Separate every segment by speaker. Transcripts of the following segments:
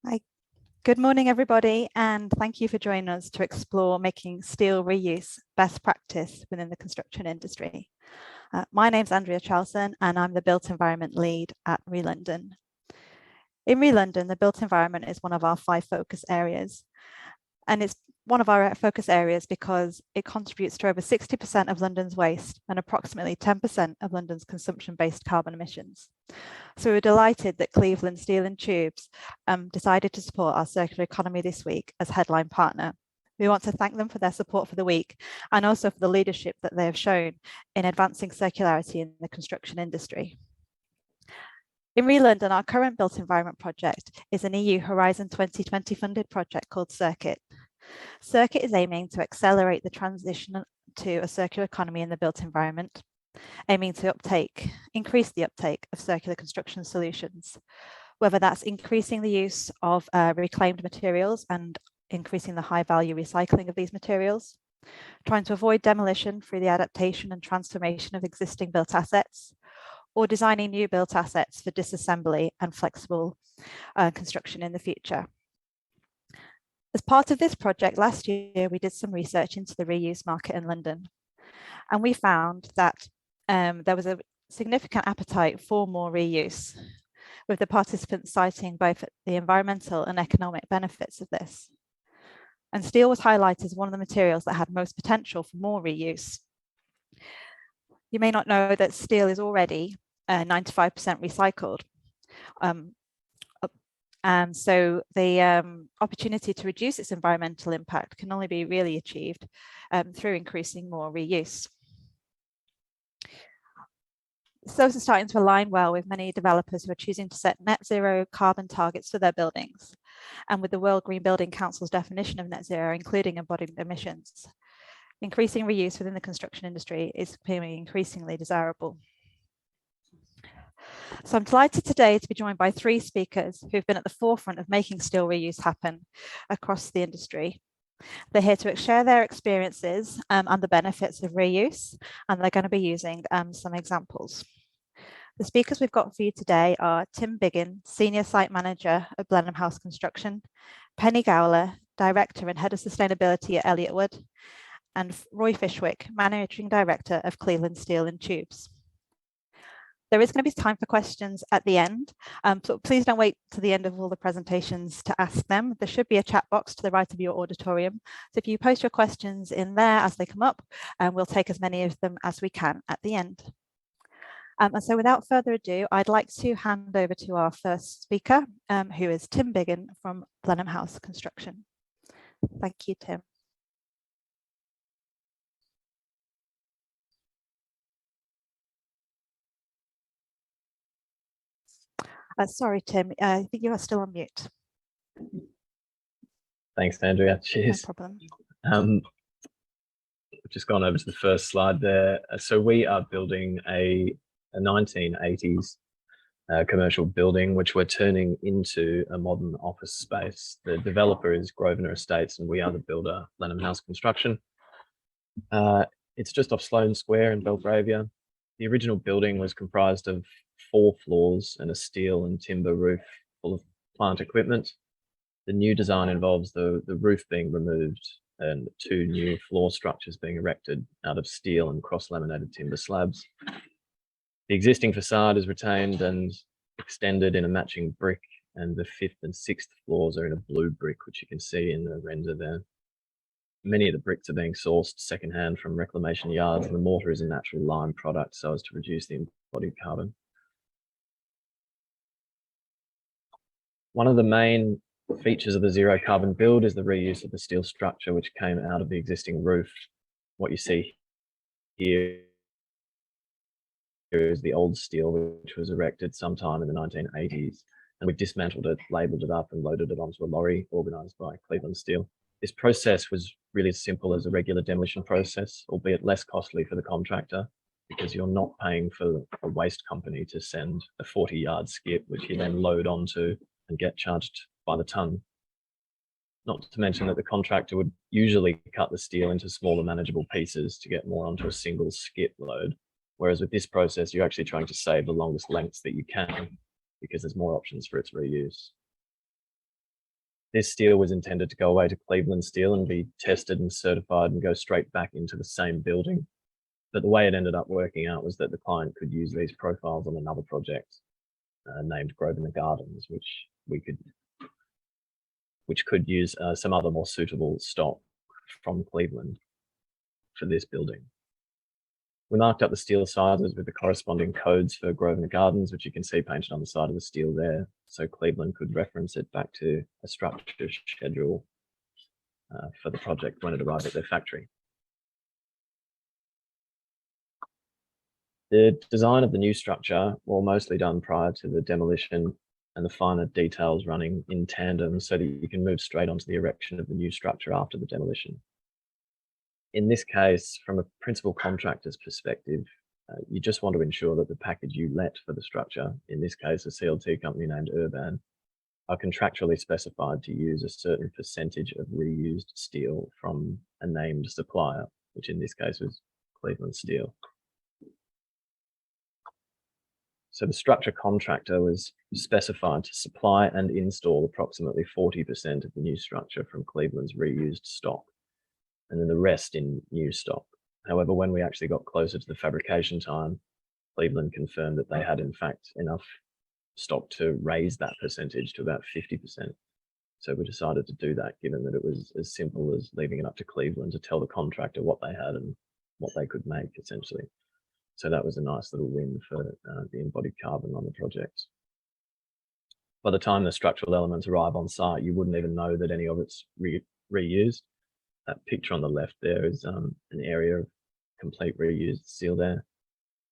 Speaker 1: Hi, good morning, everybody, and thank you for joining us to explore making steel reuse best practice within the construction industry. My name's Andrea Charlson, and I'm the Built Environment Lead at ReLondon. In ReLondon, the built environment is one of our 5 focus areas, and it's one of our focus areas because it contributes to over 60% of London's waste and approximately 10% of London's consumption-based carbon emissions. So we're delighted that Cleveland Steel and Tubes decided to support our circular economy this week as headline partner. We want to thank them for their support for the week and also for the leadership that they have shown in advancing circularity in the construction industry. In ReLondon, our current built environment project is an EU Horizon 2020 funded project called Circuit. Circuit is aiming to accelerate the transition to a circular economy in the built environment, aiming to increase the uptake of circular construction solutions, whether that's increasing the use of reclaimed materials and increasing the high value recycling of these materials, trying to avoid demolition through the adaptation and transformation of existing built assets, or designing new built assets for disassembly and flexible construction in the future. As part of this project last year, we did some research into the reuse market in London, and we found that there was a significant appetite for more reuse, with the participants citing both the environmental and economic benefits of this. And steel was highlighted as one of the materials that had most potential for more reuse. You may not know that steel is already 95% recycled. And so the opportunity to reduce its environmental impact can only be really achieved through increasing more reuse. So this is starting to align well with many developers who are choosing to set net zero carbon targets for their buildings, and with the World Green Building Council's definition of net zero, including embodied emissions. Increasing reuse within the construction industry is becoming increasingly desirable. So I'm delighted today to be joined by 3 speakers who've been at the forefront of making steel reuse happen across the industry. They're here to share their experiences and the benefits of reuse, and they're going to be using some examples. The speakers we've got for you today are Tim Biggin, Senior Site Manager at Blenheim House Construction, Penny Gowler, Director and Head of Sustainability at Elliott, and Roy Fishwick, Managing Director of Cleveland Steel and Tubes. There is going to be time for questions at the end, so please don't wait to the end of all the presentations to ask them. There should be a chat box to the right of your auditorium. So if you post your questions in there as they come up, we'll take as many of them as we can at the end. And so without further ado, I'd like to hand over to our first speaker, who is Tim Biggin from Blenheim House Construction. Thank you, Tim. Sorry, Tim, I think you are still on mute.
Speaker 2: Thanks, Andrea. Cheers.
Speaker 1: No problem.
Speaker 2: I've just gone over to the first slide there. So we are building a 1980s commercial building, which we're turning into a modern office space. The developer is Grosvenor Estates, and we are the builder, Blenheim House Construction. It's just off Sloane Square in Belgravia. The original building was comprised of 4 floors and a steel and timber roof full of plant equipment. The new design involves the roof being removed and 2 new floor structures being erected out of steel and cross-laminated timber slabs. The existing facade is retained and extended in a matching brick, and the 5th and 6th floors are in a blue brick, which you can see in the render there. Many of the bricks are being sourced secondhand from reclamation yards, and the mortar is a natural lime product so as to reduce the embodied carbon. One of the main features of the zero carbon build is the reuse of the steel structure which came out of the existing roof. What you see here is the old steel which was erected sometime in the 1980s, and we dismantled it, labelled it up and loaded it onto a lorry organised by Cleveland Steel. This process was really as simple as a regular demolition process, albeit less costly for the contractor, because you're not paying for a waste company to send a 40-yard skip which you then load onto and get charged by the ton. Not to mention that the contractor would usually cut the steel into smaller manageable pieces to get more onto a single skip load, whereas with this process you're actually trying to save the longest lengths that you can because there's more options for its reuse. This steel was intended to go away to Cleveland Steel and be tested and certified and go straight back into the same building. But the way it ended up working out was that the client could use these profiles on another project named Grosvenor Gardens, which could use some other more suitable stock from Cleveland for this building. We marked up the steel sizes with the corresponding codes for Grosvenor Gardens, which you can see painted on the side of the steel there, so Cleveland could reference it back to a structure schedule for the project when it arrived at their factory. The design of the new structure, well, mostly done prior to the demolition, and the finer details running in tandem so that you can move straight onto the erection of the new structure after the demolition. In this case, from a principal contractor's perspective, you just want to ensure that the package you let for the structure, in this case, a CLT company named Urban, are contractually specified to use a certain percentage of reused steel from a named supplier, which in this case was Cleveland Steel. So the structure contractor was specified to supply and install approximately 40% of the new structure from Cleveland's reused stock, and then the rest in new stock. However, when we actually got closer to the fabrication time, Cleveland confirmed that they had in fact enough stock to raise that percentage to about 50%. So we decided to do that, given that it was as simple as leaving it up to Cleveland to tell the contractor what they had and what they could make, essentially. So that was a nice little win for the embodied carbon on the project. By the time the structural elements arrive on site, you wouldn't even know that any of it's reused. That picture on the left there is an area of complete reused steel there.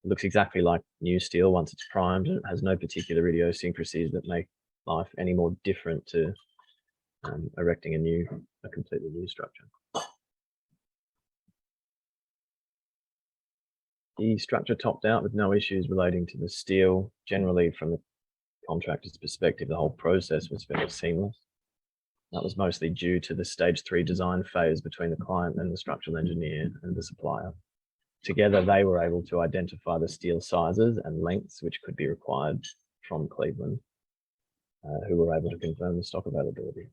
Speaker 2: It looks exactly like new steel once it's primed, and it has no particular idiosyncrasies that make life any more different to erecting a completely new structure. The structure topped out with no issues relating to the steel. Generally, from the contractor's perspective, the whole process was very seamless. That was mostly due to the stage 3 design phase between the client and the structural engineer and the supplier. Together, they were able to identify the steel sizes and lengths which could be required from Cleveland, who were able to confirm the stock availability.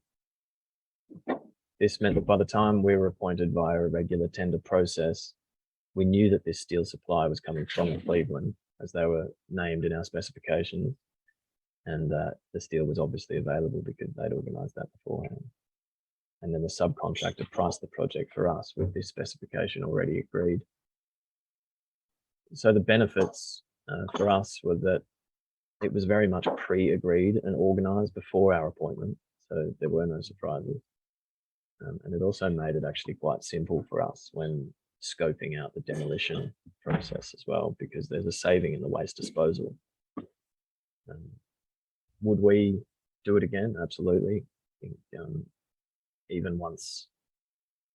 Speaker 2: This meant that by the time we were appointed via a regular tender process, we knew that this steel supply was coming from Cleveland, as they were named in our specifications, and the steel was obviously available because they'd organised that beforehand. And then the subcontractor priced the project for us with this specification already agreed. So the benefits for us were that it was very much pre-agreed and organised before our appointment, so there were no surprises. And it also made it actually quite simple for us when scoping out the demolition process as well, because there's a saving in the waste disposal. Would we do it again? Absolutely. I think even once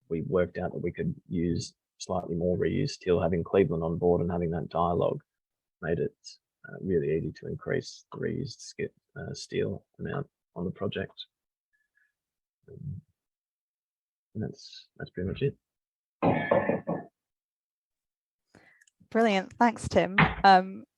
Speaker 2: we worked out that we could use slightly more reused steel, having Cleveland on board and having that dialogue made it really easy to increase the reused steel amount on the project. And that's pretty much it.
Speaker 1: Brilliant, thanks Tim.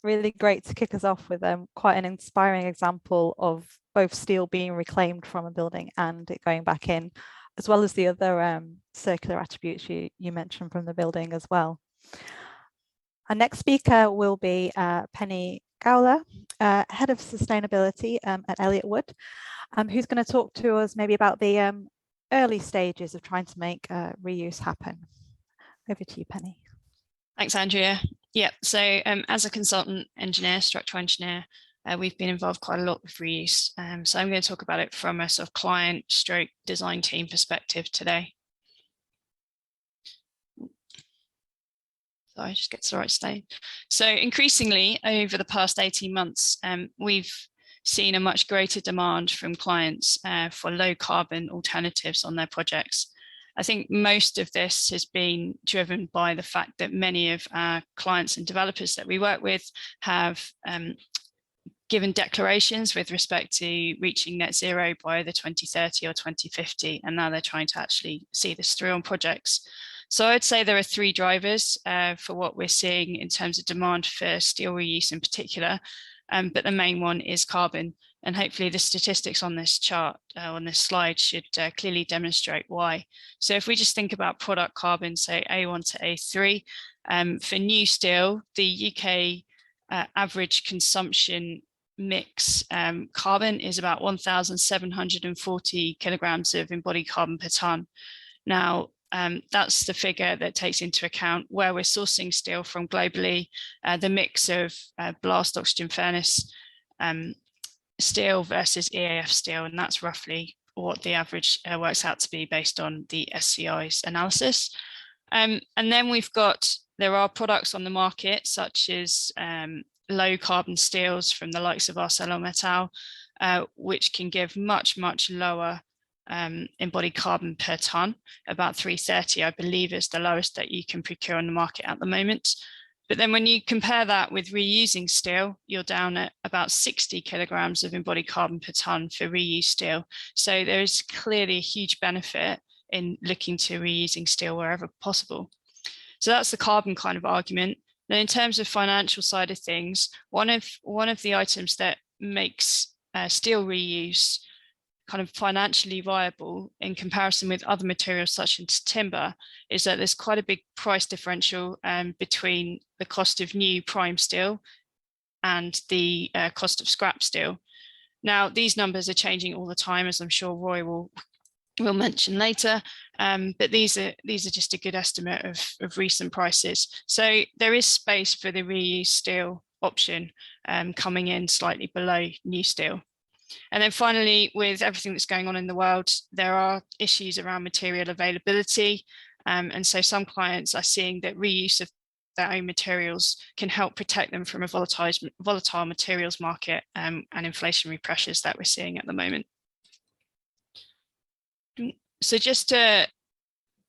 Speaker 1: Really great to kick us off with quite an inspiring example of both steel being reclaimed from a building and it going back in, as well as the other circular attributes you mentioned from the building as well. Our next speaker will be Penny Gowler, Head of Sustainability at Elliott Wood, who's going to talk to us maybe about the early stages of trying to make reuse happen. Over to you, Penny.
Speaker 3: Thanks, Andrea. Yeah, so as a consultant engineer, structural engineer, we've been involved quite a lot with reuse. So I'm going to talk about it from a sort of client stroke design team perspective today. Sorry, just get to the right stage. So increasingly over the past 18 months, we've seen a much greater demand from clients for low carbon alternatives on their projects. I think most of this has been driven by the fact that many of our clients and developers that we work with have given declarations with respect to reaching net zero by either 2030 or 2050, and now they're trying to actually see this through on projects. So I'd say there are 3 drivers for what we're seeing in terms of demand for steel reuse in particular. but the main one is carbon. And hopefully the statistics on this chart, on this slide, should clearly demonstrate why. So if we just think about product carbon, say A1 to A3, for new steel, the UK average consumption mix carbon is about 1,740 kilograms of embodied carbon per tonne. Now, that's the figure that takes into account where we're sourcing steel from globally, the mix of blast oxygen furnace steel versus EAF steel, and that's roughly what the average works out to be based on the SCI's analysis. And then there are products on the market such as low carbon steels from the likes of ArcelorMittal, which can give much lower embodied carbon per tonne. About 330, I believe, is the lowest that you can procure on the market at the moment. But then when you compare that with reusing steel, you're down at about 60 kilograms of embodied carbon per tonne for reused steel. So there is clearly a huge benefit in looking to reusing steel wherever possible. So that's the carbon kind of argument. Then in terms of financial side of things, one of the items that makes steel reuse kind of financially viable in comparison with other materials such as timber is that there's quite a big price differential between the cost of new prime steel and the cost of scrap steel. Now, these numbers are changing all the time, as I'm sure Roy will mention later, but these are just a good estimate of recent prices. So there is space for the reused steel option coming in slightly below new steel. And then finally, with everything that's going on in the world, there are issues around material availability. And so some clients are seeing that reuse of their own materials can help protect them from a volatile materials market and inflationary pressures that we're seeing at the moment. So just to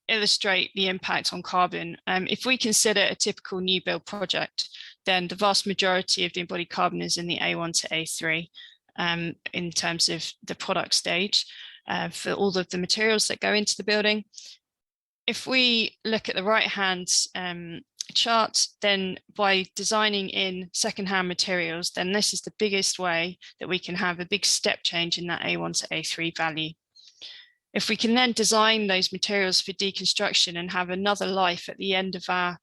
Speaker 3: illustrate the impact on carbon, if we consider a typical new build project, then the vast majority of the embodied carbon is in the A1 to A3 in terms of the product stage for all of the materials that go into the building. If we look at the right-hand chart, then by designing in second-hand materials, then this is the biggest way that we can have a big step change in that A1 to A3 value. If we can then design those materials for deconstruction and have another life at the end of our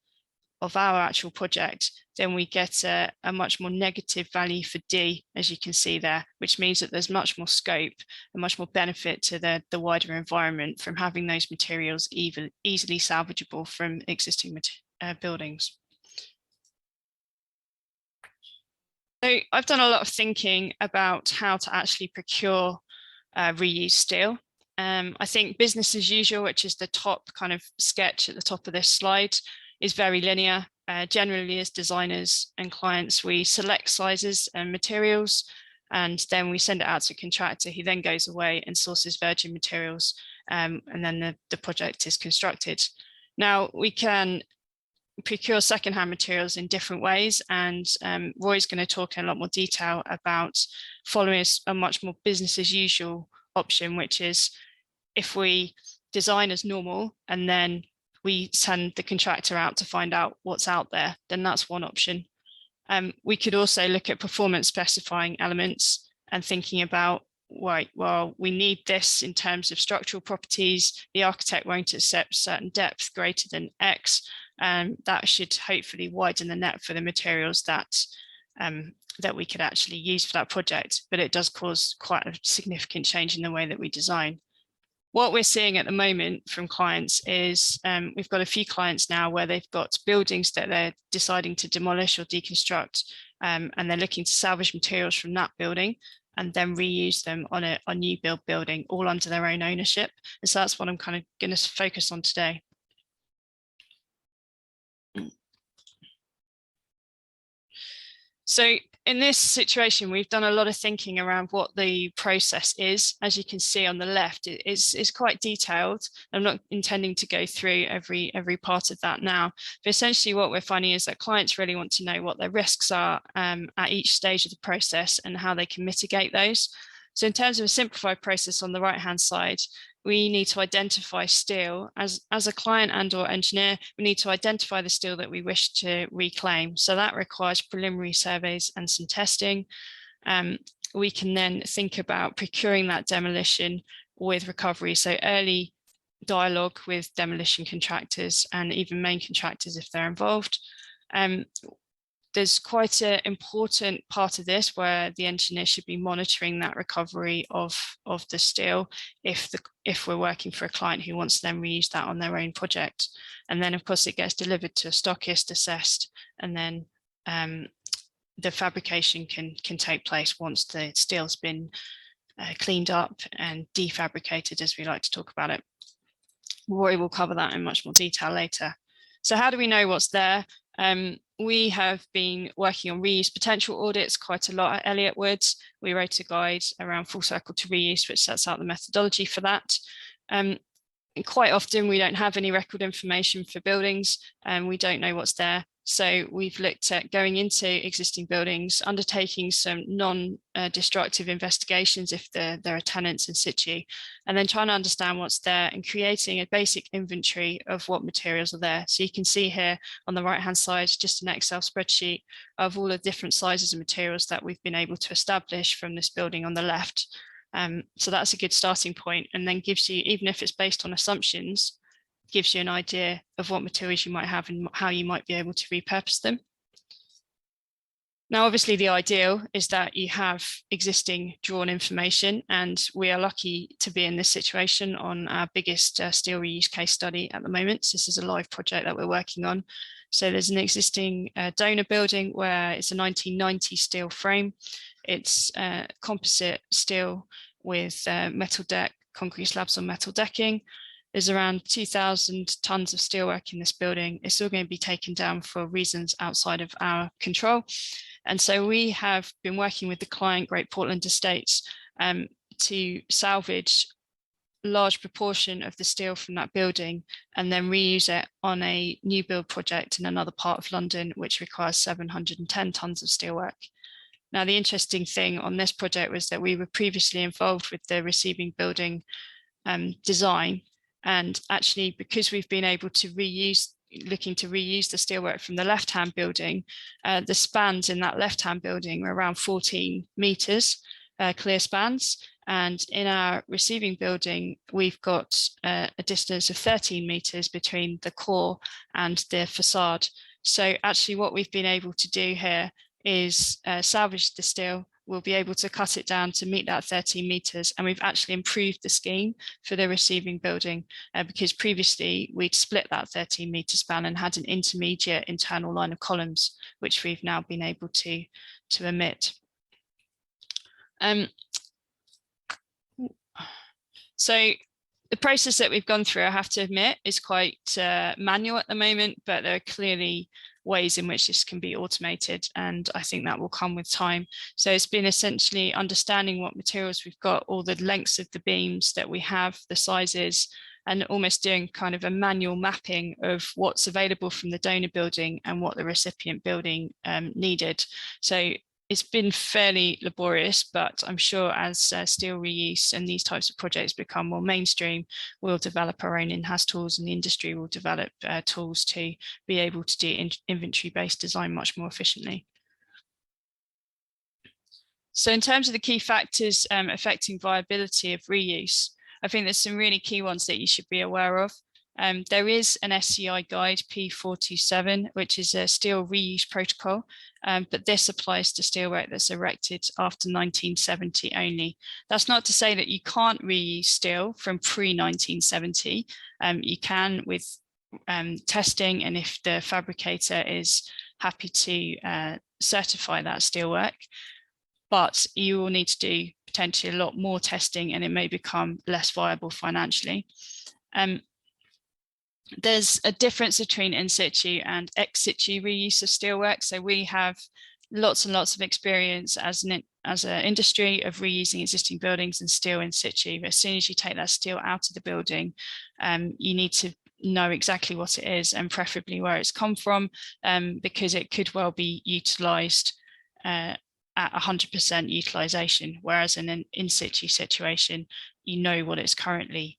Speaker 3: actual project, then we get a much more negative value for D, as you can see there, which means that there's much more scope and much more benefit to the wider environment from having those materials easily salvageable from existing buildings. So I've done a lot of thinking about how to actually procure reused steel. I think business as usual, which is the top kind of sketch at the top of this slide, is very linear. Generally, as designers and clients, we select sizes and materials, and then we send it out to a contractor who then goes away and sources virgin materials, and then the project is constructed. Now, we can procure secondhand materials in different ways, and Roy's going to talk in a lot more detail about following a much more business as usual option, which is if we design as normal and then we send the contractor out to find out what's out there, then that's one option. We could also look at performance specifying elements and thinking about, right, well, we need this in terms of structural properties. The architect won't accept certain depth greater than X, and that should hopefully widen the net for the materials that we could actually use for that project. But it does cause quite a significant change in the way that we design. What we're seeing at the moment from clients is we've got a few clients now where they've got buildings that they're deciding to demolish or deconstruct, and they're looking to salvage materials from that building and then reuse them on a new build building, all under their own ownership. And so that's what I'm kind of going to focus on today. So in this situation, we've done a lot of thinking around what the process is. As you can see on the left, it's quite detailed. I'm not intending to go through every part of that now, but essentially what we're finding is that clients really want to know what their risks are at each stage of the process and how they can mitigate those. So in terms of a simplified process on the right-hand side, we need to identify steel as a client and or engineer. We need to identify the steel that we wish to reclaim. So that requires preliminary surveys and some testing. We can then think about procuring that demolition with recovery. So early dialogue with demolition contractors and even main contractors if they're involved. There's quite an important part of this where the engineer should be monitoring that recovery of the steel if we're working for a client who wants to then reuse that on their own project. And then of course it gets delivered to a stockist, assessed, and then the fabrication can take place once the steel's been cleaned up and defabricated, as we like to talk about it. Roy will cover that in much more detail later. So how do we know what's there? We have been working on reuse potential audits quite a lot at Elliott Woods. We wrote a guide around full cycle to reuse, which sets out the methodology for that. Quite often we don't have any record information for buildings and we don't know what's there. So we've looked at going into existing buildings, undertaking some non-destructive investigations if there are tenants in situ, and then trying to understand what's there and creating a basic inventory of what materials are there. So you can see here on the right-hand side, just an Excel spreadsheet of all the different sizes of materials that we've been able to establish from this building on the left. So that's a good starting point, and then gives you, even if it's based on assumptions, gives you an idea of what materials you might have and how you might be able to repurpose them. Now, obviously, the ideal is that you have existing drawn information, and we are lucky to be in this situation on our biggest steel reuse case study at the moment. So this is a live project that we're working on. So there's an existing donor building where it's a 1990 steel frame. It's composite steel with metal deck, concrete slabs on metal decking. There's around 2,000 tonnes of steelwork in this building. It's all going to be taken down for reasons outside of our control. And so we have been working with the client, Great Portland Estates, to salvage a large proportion of the steel from that building and then reuse it on a new build project in another part of London, which requires 710 tonnes of steelwork. Now, the interesting thing on this project was that we were previously involved with the receiving building design. And actually, because we've been able to looking to reuse the steelwork from the left-hand building, the spans in that left-hand building were around 14 meters, clear spans. And in our receiving building, we've got a distance of 13 meters between the core and the facade. So actually what we've been able to do here is salvage the steel. We'll be able to cut it down to meet that 13 meters. And we've actually improved the scheme for the receiving building because previously we'd split that 13 meter span and had an intermediate internal line of columns, which we've now been able to omit. So the process that we've gone through, I have to admit, is quite manual at the moment, but there are clearly ways in which this can be automated, and I think that will come with time. So it's been essentially understanding what materials we've got, all the lengths of the beams that we have, the sizes, and almost doing kind of a manual mapping of what's available from the donor building and what the recipient building needed. So it's been fairly laborious, but I'm sure as steel reuse and these types of projects become more mainstream, we'll develop our own in-house tools, and the industry will develop tools to be able to do inventory-based design much more efficiently. So in terms of the key factors affecting viability of reuse, I think there's some really key ones that you should be aware of. There is an SCI guide P427, which is a steel reuse protocol, but this applies to steelwork that's erected after 1970 only. That's not to say that you can't reuse steel from pre-1970. You can with testing, and if the fabricator is happy to certify that steelwork, but you will need to do potentially a lot more testing and it may become less viable financially. There's a difference between in situ and ex situ reuse of steelwork. So we have lots and lots of experience as an industry of reusing existing buildings and steel in situ. But as soon as you take that steel out of the building, you need to know exactly what it is and preferably where it's come from, because it could well be utilised at 100% utilisation, whereas in an in situ situation, you know what it's currently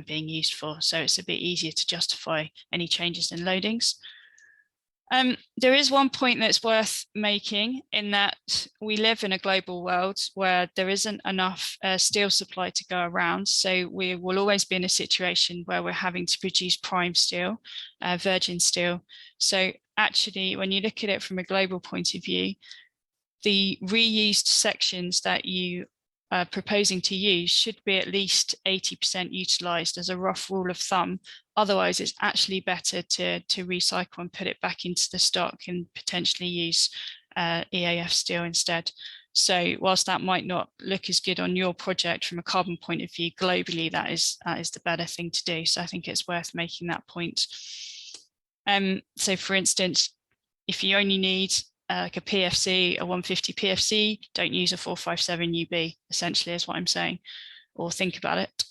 Speaker 3: being used for. So it's a bit easier to justify any changes in loadings. There is one point that's worth making, in that we live in a global world where there isn't enough steel supply to go around. So we will always be in a situation where we're having to produce prime steel, virgin steel. So actually, when you look at it from a global point of view, the reused sections that you are proposing to use should be at least 80% utilised as a rough rule of thumb. Otherwise, it's actually better to recycle and put it back into the stock and potentially use EAF steel instead. So whilst that might not look as good on your project from a carbon point of view, globally, that is the better thing to do. So I think it's worth making that point. So for instance, if you only need like a PFC, a 150 PFC, don't use a 457 UB, essentially is what I'm saying, or think about it.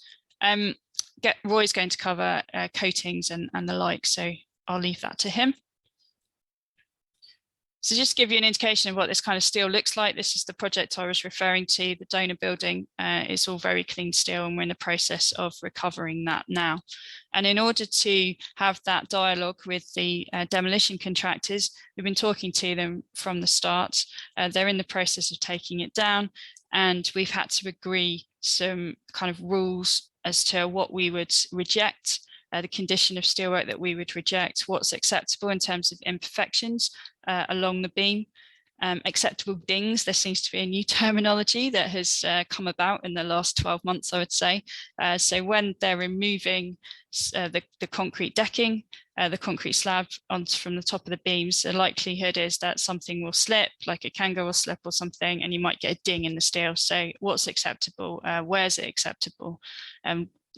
Speaker 3: Roy's going to cover coatings and the like, so I'll leave that to him. So just to give you an indication of what this kind of steel looks like, this is the project I was referring to, the donor building. It's all very clean steel, and we're in the process of recovering that now. And in order to have that dialogue with the demolition contractors, we've been talking to them from the start. They're in the process of taking it down, and we've had to agree some kind of rules as to what we would reject, the condition of steelwork that we would reject, what's acceptable in terms of imperfections along the beam, acceptable dings. There seems to be a new terminology that has come about in the last 12 months, I would say. So when they're removing the concrete decking, the concrete slab from the top of the beams, the likelihood is that something will slip, like a kango will slip or something, and you might get a ding in the steel. So what's acceptable? Where's it acceptable?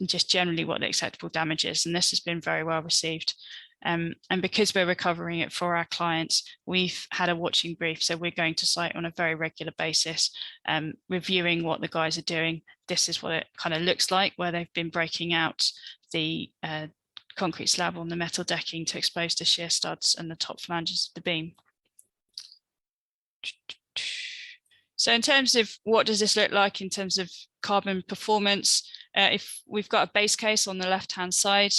Speaker 3: Just generally what the acceptable damage is. And this has been very well received. And because we're recovering it for our clients, we've had a watching brief. So we're going to site on a very regular basis, reviewing what the guys are doing. This is what it kind of looks like, where they've been breaking out the concrete slab on the metal decking to expose the shear studs and the top flanges of the beam. So in terms of what does this look like in terms of carbon performance, if we've got a base case on the left-hand side,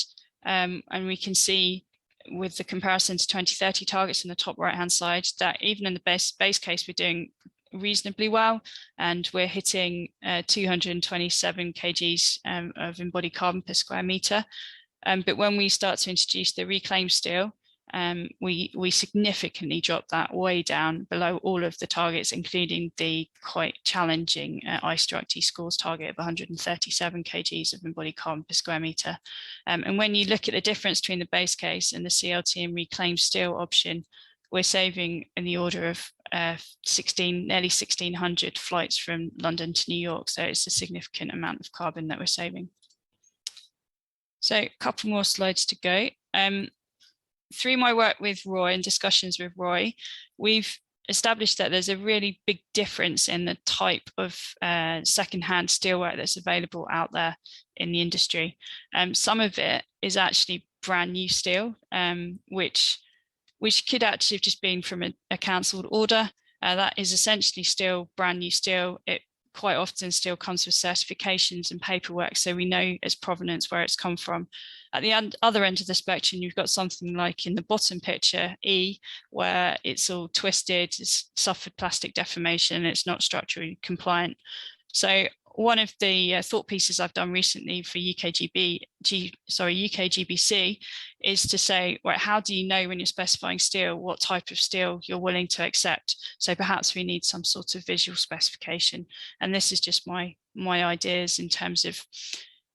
Speaker 3: and we can see with the comparison to 2030 targets in the top right-hand side, that even in the base case, we're doing reasonably well, and we're hitting 227 kgs of embodied carbon per square metre. But when we start to introduce the reclaimed steel, we significantly drop that way down below all of the targets, including the quite challenging iStruct scores target of 137 kgs of embodied carbon per square metre. And when you look at the difference between the base case and the CLT and reclaimed steel option, we're saving in the order of nearly 1,600 flights from London to New York. So it's a significant amount of carbon that we're saving. So a couple more slides to go. Through my work with Roy and discussions with Roy, we've established that there's a really big difference in the type of secondhand steelwork that's available out there in the industry. Some of it is actually brand new steel, which could actually have just been from a cancelled order. That is essentially still brand new steel. It quite often still comes with certifications and paperwork, so we know its provenance, where it's come from. At the other end of the spectrum, you've got something like in the bottom picture, E, where it's all twisted, it's suffered plastic deformation, it's not structurally compliant. So one of the thought pieces I've done recently for UKGBC is to say, right, how do you know when you're specifying steel, what type of steel you're willing to accept? So perhaps we need some sort of visual specification. And this is just my ideas in terms of,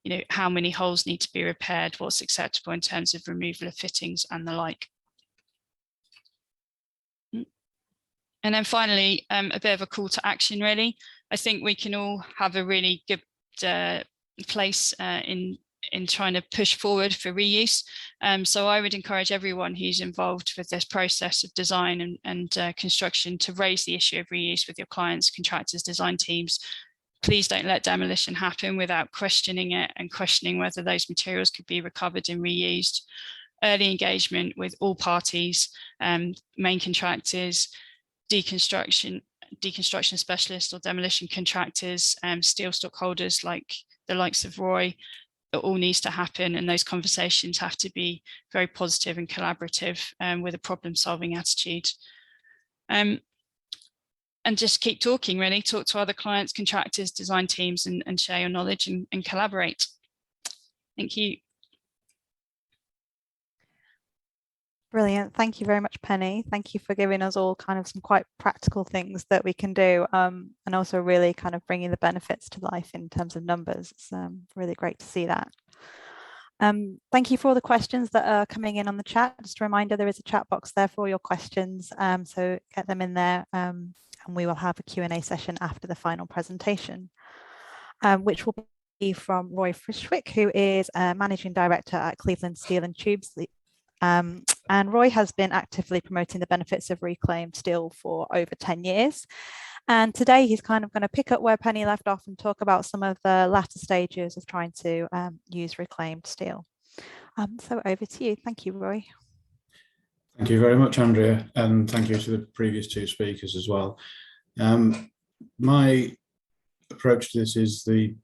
Speaker 3: you know, how many holes need to be repaired, what's acceptable in terms of removal of fittings and the like. And then finally, a bit of a call to action, really. I think we can all have a really good place in trying to push forward for reuse. So I would encourage everyone who's involved with this process of design and construction to raise the issue of reuse with your clients, contractors, design teams. Please don't let demolition happen without questioning it and questioning whether those materials could be recovered and reused. Early engagement with all parties, main contractors, deconstruction specialists or demolition contractors, steel stockholders like the likes of Roy, it all needs to happen, and those conversations have to be very positive and collaborative, with a problem-solving attitude. And just keep talking, really. Talk to other clients, contractors, design teams, and share your knowledge and collaborate. Thank you.
Speaker 1: Brilliant. Thank you very much, Penny. Thank you for giving us all kind of some quite practical things that we can do, and also really kind of bringing the benefits to life in terms of numbers. It's really great to see that. Thank you for all the questions that are coming in on the chat. Just a reminder, there is a chat box there for all your questions, so get them in there, and we will have a Q&A session after the final presentation, which will be from Roy Fishwick, who is Managing Director at Cleveland Steel and Tubes. And Roy has been actively promoting the benefits of reclaimed steel for over 10 years. And today he's kind of going to pick up where Penny left off and talk about some of the latter stages of trying to use reclaimed steel. So over to you. Thank you, Roy.
Speaker 4: Thank you very much, Andrea, and thank you to the previous two speakers as well. My approach to this is the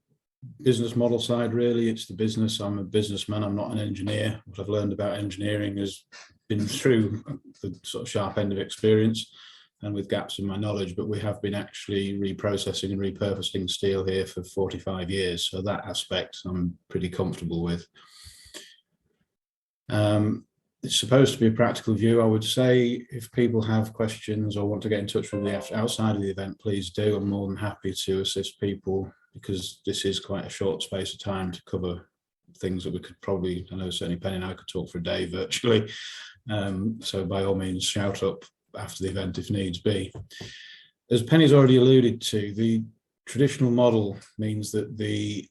Speaker 4: business model side, really. It's the business. I'm a businessman, I'm not an engineer. What I've learned about engineering has been through the sort of sharp end of experience and with gaps in my knowledge, but we have been actually reprocessing and repurposing steel here for 45 years. So that aspect I'm pretty comfortable with. It's supposed to be a practical view. I would say if people have questions or want to get in touch with me outside of the event, please do. I'm more than happy to assist people, because this is quite a short space of time to cover things that we could probably, I know certainly Penny and I could talk for a day virtually. So by all means, shout up after the event if needs be. As Penny's already alluded to, the traditional model means that the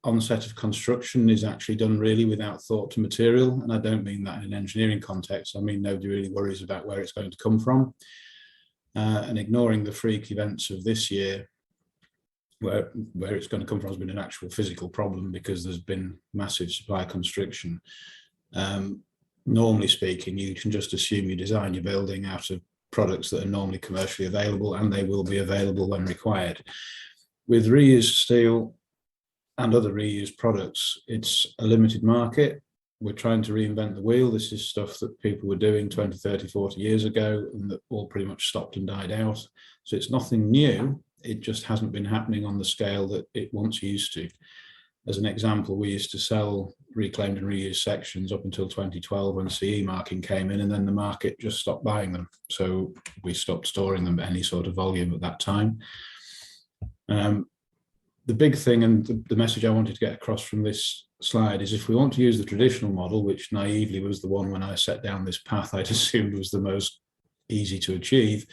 Speaker 4: onset of construction is actually done really without thought to material. And I don't mean that in an engineering context. I mean, nobody really worries about where it's going to come from. And ignoring the freak events of this year, where it's going to come from has been an actual physical problem because there's been massive supply constriction. Normally speaking, you can just assume you design your building out of products that are normally commercially available, and they will be available when required. With reused steel and other reused products, it's a limited market. We're trying to reinvent the wheel. This is stuff that people were doing 20, 30, 40 years ago, and that all pretty much stopped and died out. So it's nothing new. It just hasn't been happening on the scale that it once used to. As an example, we used to sell reclaimed and reused sections up until 2012 when CE marking came in, and then the market just stopped buying them. So we stopped storing them at any sort of volume at that time. The big thing, and the message I wanted to get across from this slide, is if we want to use the traditional model, which naively was the one when I set down this path I'd assumed was the most easy to achieve,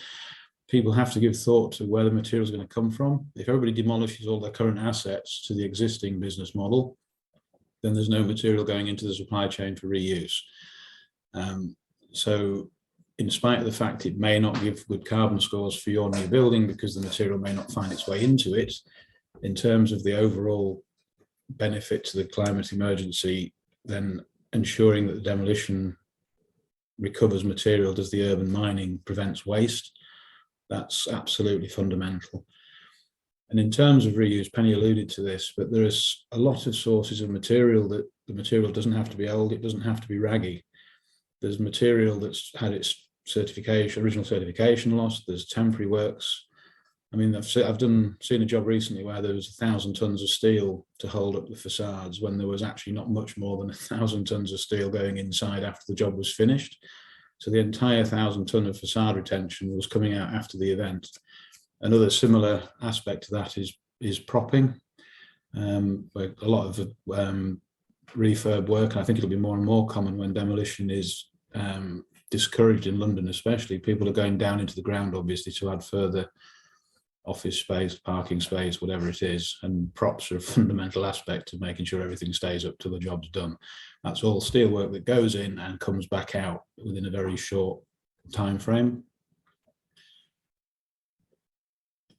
Speaker 4: people have to give thought to where the material is going to come from. If everybody demolishes all their current assets to the existing business model, then there's no material going into the supply chain for reuse. So in spite of the fact it may not give good carbon scores for your new building because the material may not find its way into it, in terms of the overall benefit to the climate emergency, then ensuring that the demolition recovers material, does the urban mining, prevents waste, that's absolutely fundamental. And in terms of reuse, Penny alluded to this, but there is a lot of sources of material that the material doesn't have to be old, it doesn't have to be raggy. There's material that's had its original certification lost, there's temporary works. I mean, I've seen a job recently where there was 1,000 tons of steel to hold up the facades when there was actually not much more than 1,000 tons of steel going inside after the job was finished. So the entire 1,000 ton of facade retention was coming out after the event. Another similar aspect to that is propping. A lot of refurb work, and I think it'll be more and more common when demolition is discouraged in London especially. People are going down into the ground obviously to add further office space, parking space, whatever it is, and props are a fundamental aspect of making sure everything stays up till the job's done. That's all steelwork that goes in and comes back out within a very short time frame.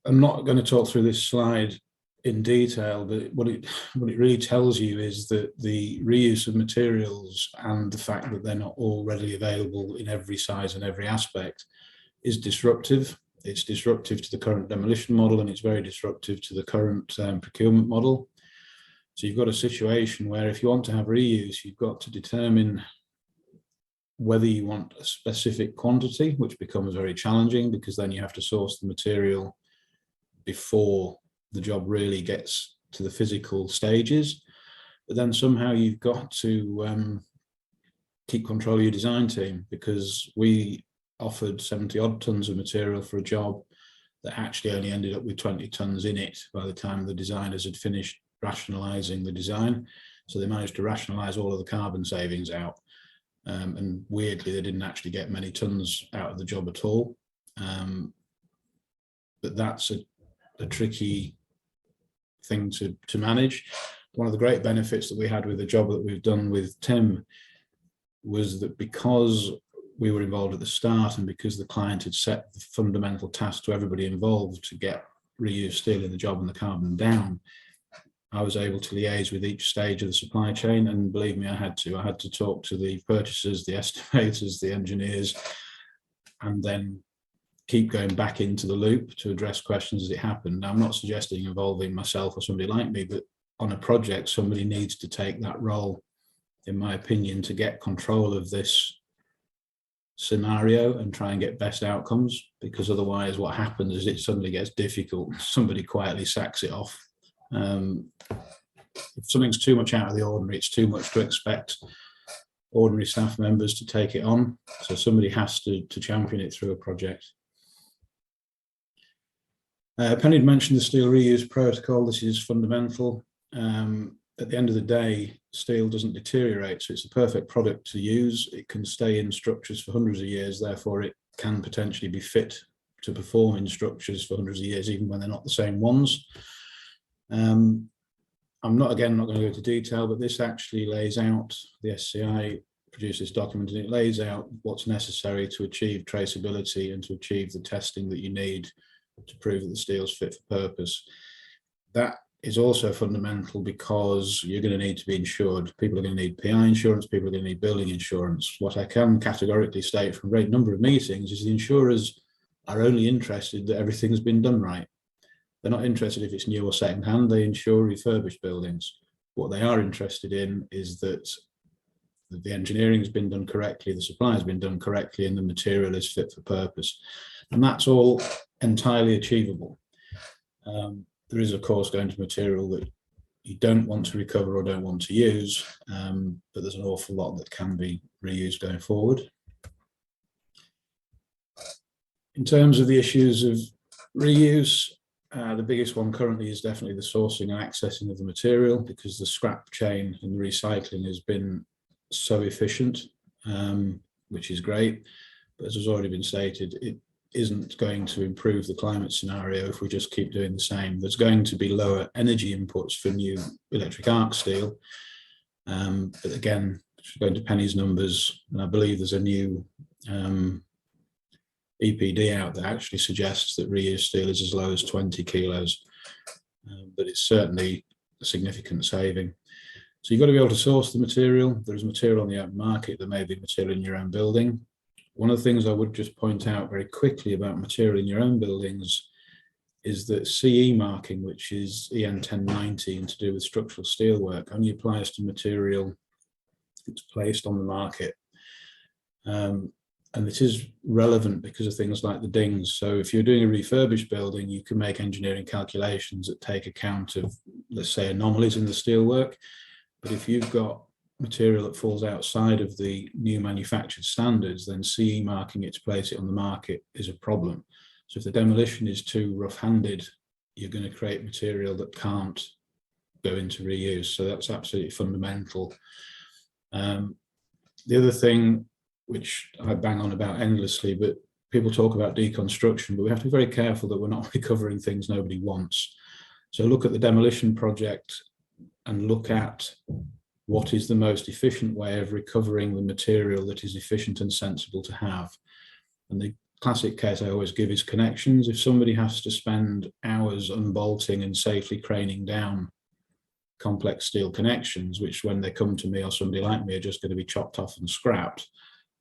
Speaker 4: I'm not going to talk through this slide in detail, but what it really tells you is that the reuse of materials and the fact that they're not all readily available in every size and every aspect is disruptive. It's disruptive to the current demolition model, and it's very disruptive to the current procurement model. So you've got a situation where if you want to have reuse, you've got to determine whether you want a specific quantity, which becomes very challenging because then you have to source the material before the job really gets to the physical stages. But then somehow you've got to keep control of your design team, because we offered 70 odd tons of material for a job that actually only ended up with 20 tons in it by the time the designers had finished rationalising the design. So they managed to rationalise all of the carbon savings out. And weirdly, they didn't actually get many tons out of the job at all. But that's a tricky thing to manage. One of the great benefits that we had with the job that we've done with Tim was that because we were involved at the start and because the client had set the fundamental task to everybody involved to get reused steel in the job and the carbon down, I was able to liaise with each stage of the supply chain, and believe me, I had to talk to the purchasers, the estimators, the engineers, and then keep going back into the loop to address questions as it happened. Now, I'm not suggesting involving myself or somebody like me, but on a project, somebody needs to take that role, in my opinion, to get control of this scenario and try and get best outcomes, because otherwise what happens is it suddenly gets difficult. Somebody quietly sacks it off. If something's too much out of the ordinary, it's too much to expect ordinary staff members to take it on. So somebody has to champion it through a project. Penny had mentioned the steel reuse protocol. This is fundamental. At the end of the day, steel doesn't deteriorate, so it's a perfect product to use. It can stay in structures for hundreds of years, therefore it can potentially be fit to perform in structures for hundreds of years, even when they're not the same ones. I'm not going to go into detail, but this actually lays out, the SCI produced this document, and it lays out what's necessary to achieve traceability and to achieve the testing that you need to prove that the steel's fit for purpose. That is also fundamental because you're going to need to be insured. People are going to need PI insurance, people are going to need building insurance. What I can categorically state from a great number of meetings is the insurers are only interested that everything's been done right. They're not interested if it's new or second hand. They insure refurbished buildings. What they are interested in is that the engineering has been done correctly, the supply has been done correctly, and the material is fit for purpose. And that's all entirely achievable. There is, of course, going to material that you don't want to recover or don't want to use, but there's an awful lot that can be reused going forward. In terms of the issues of reuse, the biggest one currently is definitely the sourcing and accessing of the material, because the scrap chain and the recycling has been so efficient, which is great. But as has already been stated, it isn't going to improve the climate scenario if we just keep doing the same. There's going to be lower energy inputs for new electric arc steel. But again, going to Penny's numbers, and I believe there's a new EPD out that actually suggests that reused steel is as low as 20 kilos, but it's certainly a significant saving. So you've got to be able to source the material. There's material on the open market, there may be material in your own building. One of the things I would just point out very quickly about material in your own buildings is that CE marking, which is EN 1019 to do with structural steelwork, only applies to material that's placed on the market. And it is relevant because of things like the dings. So if you're doing a refurbished building, you can make engineering calculations that take account of, let's say, anomalies in the steelwork. But if you've got material that falls outside of the new manufactured standards, then CE marking it to place it on the market is a problem. So if the demolition is too rough-handed, you're going to create material that can't go into reuse. So that's absolutely fundamental. The other thing, which I bang on about endlessly, but people talk about deconstruction, but we have to be very careful that we're not recovering things nobody wants. So look at the demolition project and look at what is the most efficient way of recovering the material that is efficient and sensible to have. And the classic case I always give is connections. If somebody has to spend hours unbolting and safely craning down complex steel connections, which when they come to me or somebody like me are just going to be chopped off and scrapped,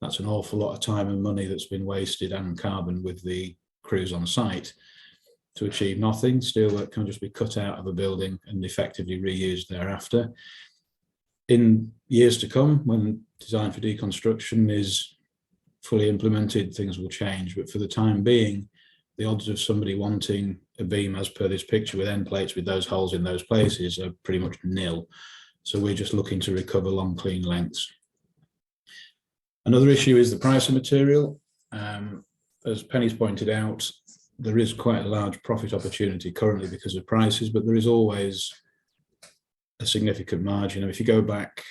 Speaker 4: that's an awful lot of time and money that's been wasted, and carbon with the crews on site. to achieve nothing. Steelwork can just be cut out of a building and effectively reused thereafter. In years to come, when design for deconstruction is fully implemented, things will change. But for the time being, the odds of somebody wanting a beam as per this picture with end plates with those holes in those places are pretty much nil. So we're just looking to recover long, clean lengths. Another issue is the price of material. As Penny's pointed out, there is quite a large profit opportunity currently because of prices, but there is always a significant margin. And if you go back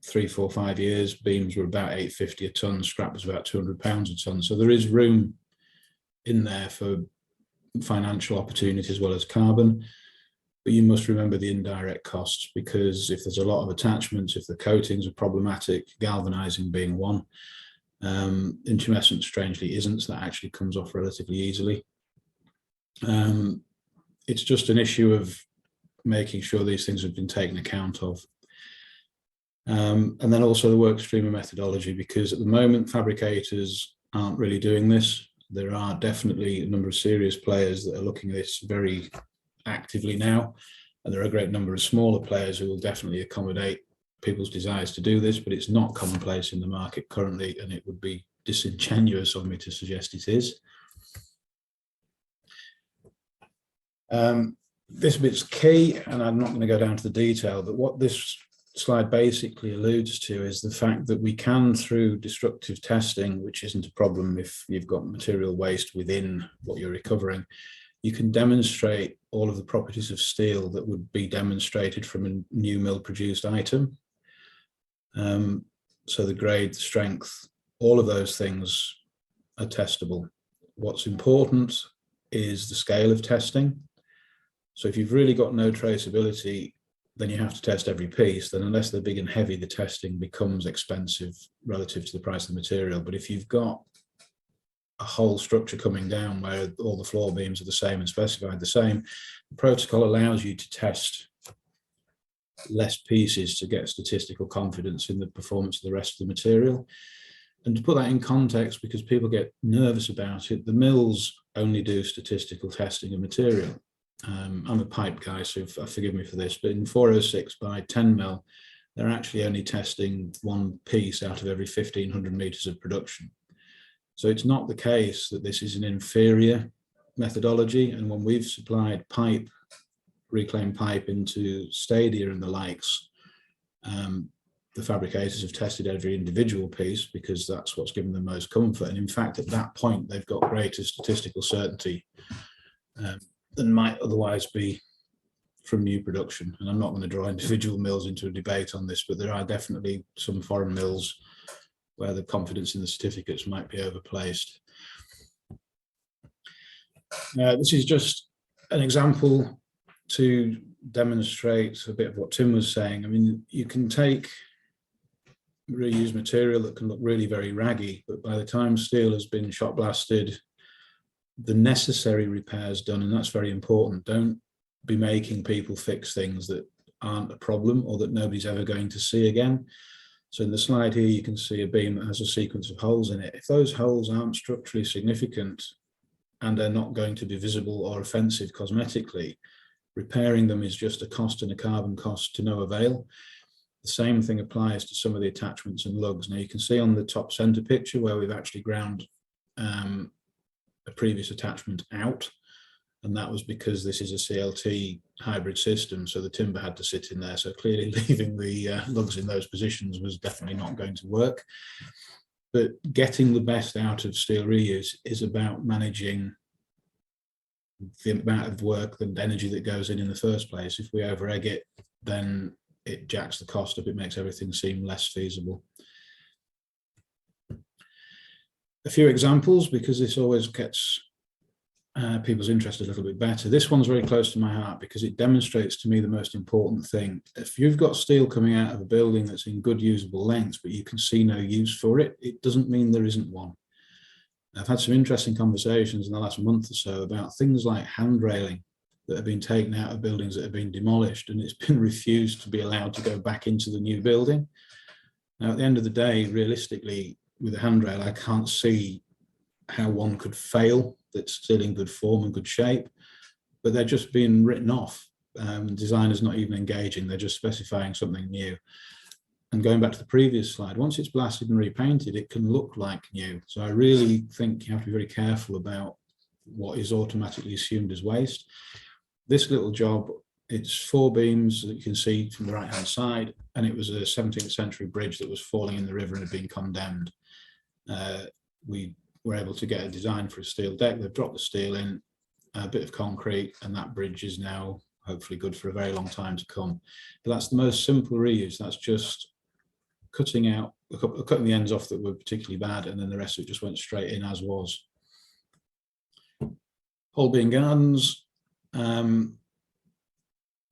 Speaker 4: 3, 4, 5 years, beams were about £8.50 a tonne, scrap was about £200 a tonne. So there is room in there for financial opportunity as well as carbon. But you must remember the indirect costs, because if there's a lot of attachments, if the coatings are problematic, galvanizing being one, intumescent strangely isn't, so that actually comes off relatively easily. It's just an issue of making sure these things have been taken account of. And then also the work stream and methodology, because at the moment fabricators aren't really doing this. There are definitely a number of serious players that are looking at this very actively now, and there are a great number of smaller players who will definitely accommodate people's desires to do this, but it's not commonplace in the market currently, and it would be disingenuous of me to suggest it is. This bit's key, and I'm not going to go down to the detail, but what this slide basically alludes to is the fact that we can, through destructive testing, which isn't a problem if you've got material waste within what you're recovering, you can demonstrate all of the properties of steel that would be demonstrated from a new mill produced item. So the grade, the strength, all of those things are testable. What's important is the scale of testing. So if you've really got no traceability, then you have to test every piece. Then unless they're big and heavy, the testing becomes expensive relative to the price of the material. But if you've got a whole structure coming down where all the floor beams are the same and specified the same, the protocol allows you to test less pieces to get statistical confidence in the performance of the rest of the material. And to put that in context, because people get nervous about it, the mills only do statistical testing of material. I'm a pipe guy, so forgive me for this, but in 406 by 10 mil, they're actually only testing one piece out of every 1,500 meters of production. So it's not the case that this is an inferior methodology. And when we've supplied pipe, reclaimed pipe into Stadia and the likes, the fabricators have tested every individual piece because that's what's given them most comfort. And in fact, at that point, they've got greater statistical certainty than might otherwise be from new production. And I'm not going to draw individual mills into a debate on this, but there are definitely some foreign mills where the confidence in the certificates might be overplaced. This is just an example to demonstrate a bit of what Tim was saying. I mean, you can take reused material that can look really very raggy, but by the time steel has been shot blasted, the necessary repairs done, and that's very important. Don't be making people fix things that aren't a problem or that nobody's ever going to see again. So in the slide here, you can see a beam that has a sequence of holes in it. If those holes aren't structurally significant and they're not going to be visible or offensive cosmetically, repairing them is just a cost and a carbon cost to no avail. The same thing applies to some of the attachments and lugs. Now you can see on the top center picture where we've actually ground a previous attachment out, and that was because this is a CLT hybrid system, so the timber had to sit in there. So clearly leaving the lugs in those positions was definitely not going to work. But getting the best out of steel reuse is about managing the amount of work and energy that goes in the first place. If we over-egg it, then it jacks the cost up, it makes everything seem less feasible. A few examples, because this always gets people's interest a little bit better. This one's very close to my heart because it demonstrates to me the most important thing. If you've got steel coming out of a building that's in good usable lengths, but you can see no use for it, it doesn't mean there isn't one. I've had some interesting conversations in the last month or so about things like hand railing that have been taken out of buildings that have been demolished, and it's been refused to be allowed to go back into the new building. Now, at the end of the day, realistically, with a handrail, I can't see how one could fail that's still in good form and good shape. but they're just being written off. Designers not even engaging, they're just specifying something new. And going back to the previous slide, once it's blasted and repainted, it can look like new. So I really think you have to be very careful about what is automatically assumed as waste. This little job, it's 4 beams that you can see from the right hand side, and it was a 17th century bridge that was falling in the river and had been condemned. We were able to get a design for a steel deck. They've dropped the steel in, a bit of concrete, and that bridge is now hopefully good for a very long time to come. But that's the most simple reuse. That's just cutting the ends off that were particularly bad, and then the rest of it just went straight in as was. Holbein Gardens.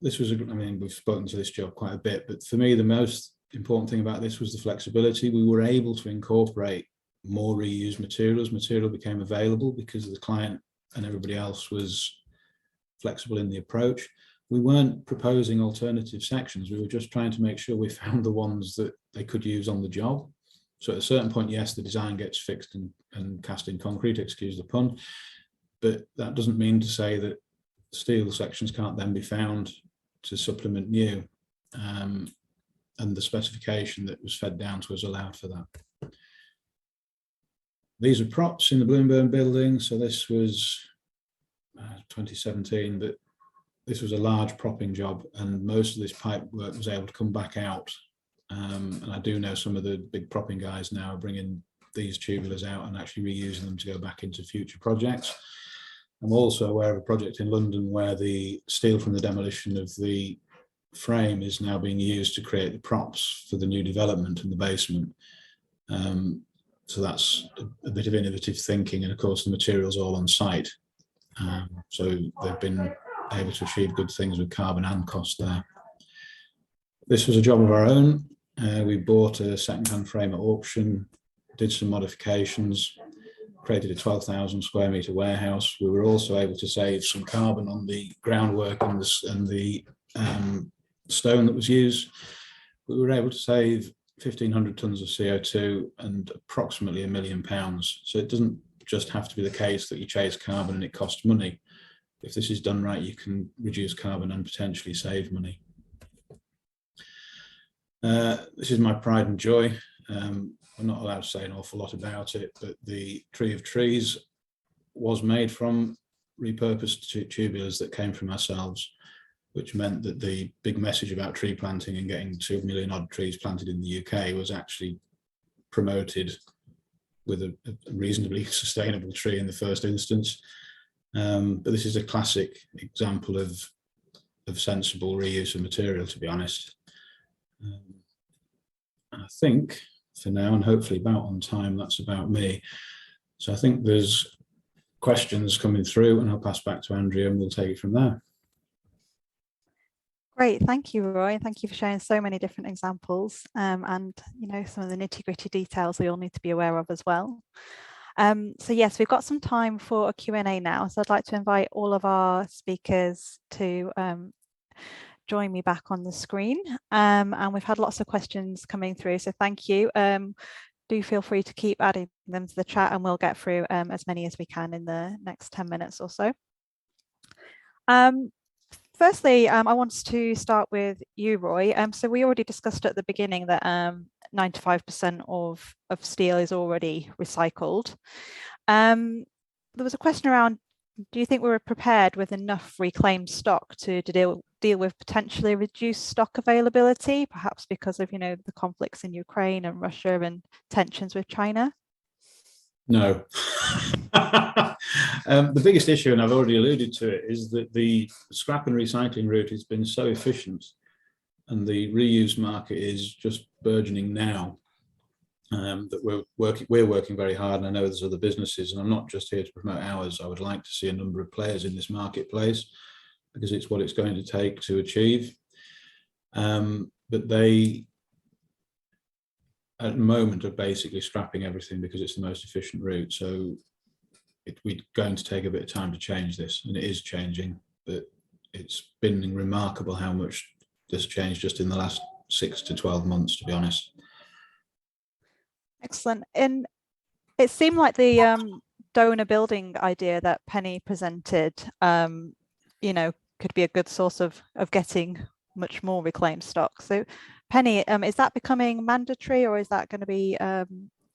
Speaker 4: This was, I mean, we've spoken to this job quite a bit, but for me, the most important thing about this was the flexibility. We were able to incorporate more reused materials. Material became available because the client and everybody else was flexible in the approach. We weren't proposing alternative sections. We were just trying to make sure we found the ones that they could use on the job. So at a certain point, yes, the design gets fixed and cast in concrete, excuse the pun, but that doesn't mean to say that steel sections can't then be found to supplement new. And the specification that was fed down to us allowed for that. These are props in the Bloomberg building. So this was 2017, but this was a large propping job, and most of this pipe work was able to come back out. And I do know some of the big propping guys now are bringing these tubulars out and actually reusing them to go back into future projects. I'm also aware of a project in London where the steel from the demolition of the frame is now being used to create the props for the new development in the basement. So that's a bit of innovative thinking, and of course the material's all on site. So they've been able to achieve good things with carbon and cost there. This was a job of our own. We bought a second-hand frame at auction, did some modifications, created a 12,000 square metre warehouse. We were also able to save some carbon on the groundwork and the stone that was used. We were able to save 1,500 tonnes of CO2 and approximately £1 million. So it doesn't just have to be the case that you chase carbon and it costs money. If this is done right, you can reduce carbon and potentially save money. This is my pride and joy. I'm not allowed to say an awful lot about it, but the Tree of Trees was made from repurposed tubulars that came from ourselves, which meant that the big message about tree planting and getting 2 million odd trees planted in the UK was actually promoted with a reasonably sustainable tree in the first instance. But this is a classic example of sensible reuse of material, to be honest. I think for now, and hopefully about on time, that's about me. So I think there's questions coming through, and I'll pass back to Andrea and we'll take it from there.
Speaker 1: Great, thank you, Roy. Thank you for sharing so many different examples and some of the nitty-gritty details we all need to be aware of as well. So yes, we've got some time for a Q&A now. So I'd like to invite all of our speakers to join me back on the screen. And we've had lots of questions coming through, so thank you. Do feel free to keep adding them to the chat and we'll get through as many as we can in the next 10 minutes or so. Firstly, I wanted to start with you, Roy. So we already discussed at the beginning that 95% of steel is already recycled. There was a question around, do you think we were prepared with enough reclaimed stock to deal with potentially reduced stock availability, perhaps because of the conflicts in Ukraine and Russia and tensions with China?
Speaker 4: No. The biggest issue, and I've already alluded to it, is that the scrap and recycling route has been so efficient, and the reuse market is just burgeoning now. That we're working very hard, and I know there's other businesses, and I'm not just here to promote ours. I would like to see a number of players in this marketplace because it's what it's going to take to achieve. But they, at the moment, are basically scrapping everything because it's the most efficient route. So we're going to take a bit of time to change this, and it is changing, but it's been remarkable how much this changed just in the last 6 to 12 months, to be honest.
Speaker 1: Excellent. And it seemed like the donor building idea that Penny presented you know, could be a good source of getting much more reclaimed stock. So Penny, is that becoming mandatory, or is that going to be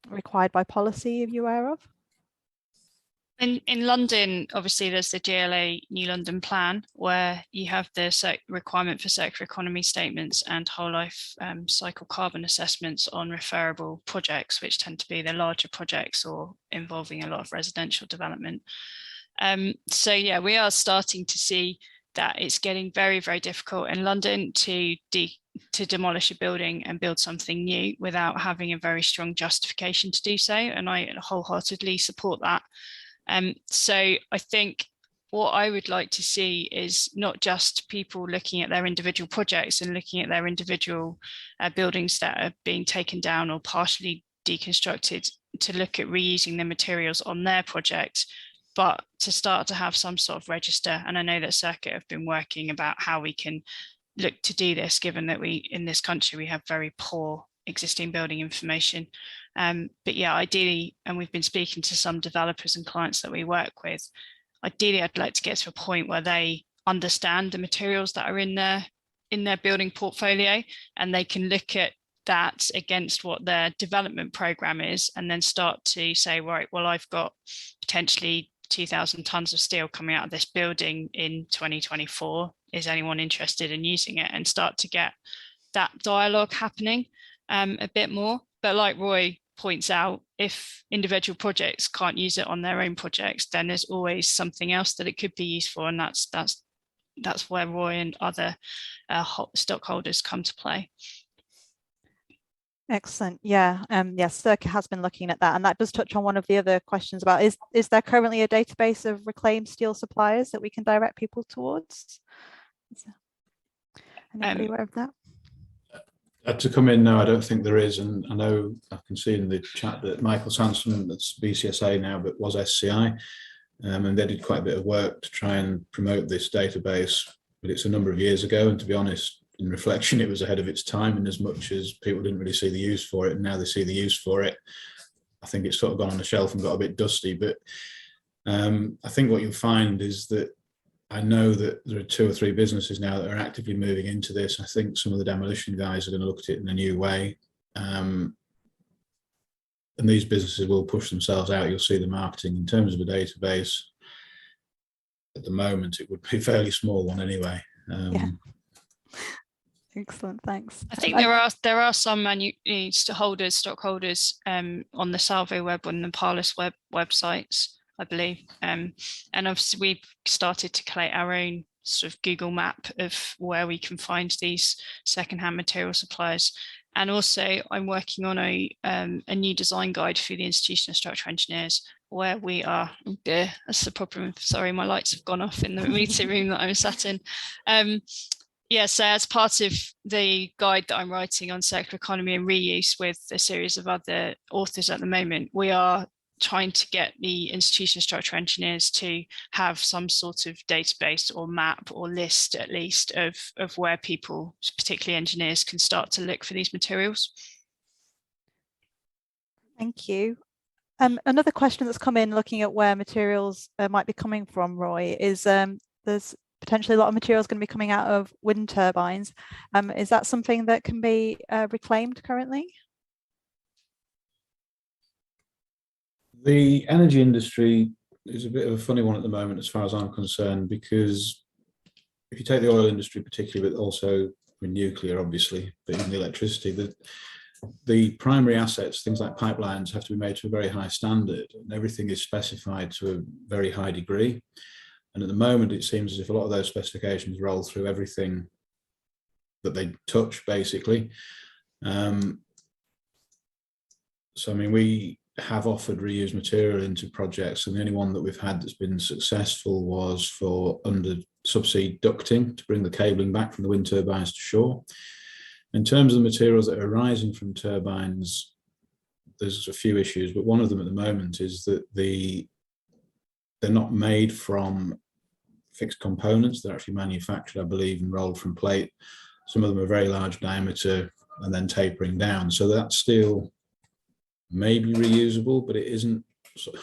Speaker 1: required by policy? Are you aware of?
Speaker 3: In London, obviously, there's the GLA New London plan, where you have the requirement for circular economy statements and whole life cycle carbon assessments on referable projects, which tend to be the larger projects or involving a lot of residential development. So yeah, we are starting to see that it's getting very, very difficult in London to demolish a building and build something new without having a very strong justification to do so. And I wholeheartedly support that. So I think what I would like to see is not just people looking at their individual projects and looking at their individual buildings that are being taken down or partially deconstructed to look at reusing the materials on their project, but to start to have some sort of register. And I know that Circuit have been working about how we can look to do this, given that in this country, we have very poor existing building information. But yeah, ideally, and we've been speaking to some developers and clients that we work with, ideally, I'd like to get to a point where they understand the materials that are in their building portfolio, and they can look at that against what their development program is, and then start to say, right, well, I've got potentially 2,000 tons of steel coming out of this building in 2024. Is anyone interested in using it? And start to get that dialogue happening a bit more. But like Roy points out, if individual projects can't use it on their own projects, then there's always something else that it could be used for, and that's where Roy and other stockholders come to play.
Speaker 1: Excellent. Yeah. Yes, Circuit has been looking at that, and that does touch on one of the other questions about is there currently a database of reclaimed steel suppliers that we can direct people towards? Is anybody aware of that?
Speaker 4: To come in, no, I don't think there is, and I know I can see in the chat that Michael Sanson, that's BCSA now, but was SCI, and they did quite a bit of work to try and promote this database, but it's a number of years ago, and to be honest, in reflection, it was ahead of its time, in as much as people didn't really see the use for it, and now they see the use for it. I think it's sort of gone on the shelf and got a bit dusty, but I think what you'll find is that I know that there are 2 or 3 businesses now that are actively moving into this. I think some of the demolition guys are going to look at it in a new way. And these businesses will push themselves out. You'll see the marketing. In terms of a database, at the moment, it would be a fairly small one anyway.
Speaker 1: Yeah. Excellent, thanks.
Speaker 3: I think there are some stockholders on the Salvo web and the Parlis websites, I believe. And obviously we've started to collate our own sort of Google map of where we can find these secondhand material suppliers. And also I'm working on a new design guide for the Institution of Structural Engineers, where we are, oh dear, that's the problem. Sorry, my lights have gone off in the meeting room that I'm sat in. Yeah, so as part of the guide that I'm writing on circular economy and reuse with a series of other authors at the moment, we are trying to get the Institution of Structural Engineers to have some sort of database or map or list, at least, of where people, particularly engineers, can start to look for these materials.
Speaker 1: Thank you. Another question that's come in looking at where materials might be coming from, Roy, is there's potentially a lot of materials going to be coming out of wind turbines. Is that something that can be reclaimed currently?
Speaker 4: The energy industry is a bit of a funny one at the moment, as far as I'm concerned, because if you take the oil industry particularly, but also nuclear, obviously, but even the electricity, the primary assets, things like pipelines, have to be made to a very high standard, and everything is specified to a very high degree. And at the moment, it seems as if a lot of those specifications roll through everything that they touch, basically. So, I mean, we have offered reused material into projects, and the only one that we've had that's been successful was for under subsea ducting to bring the cabling back from the wind turbines to shore. In terms of the materials that are arising from turbines, there's a few issues, but one of them at the moment is that they're not made from fixed components. They're actually manufactured, I believe, and rolled from plate. Some of them are very large diameter and then tapering down. So that steel may be reusable, but it isn't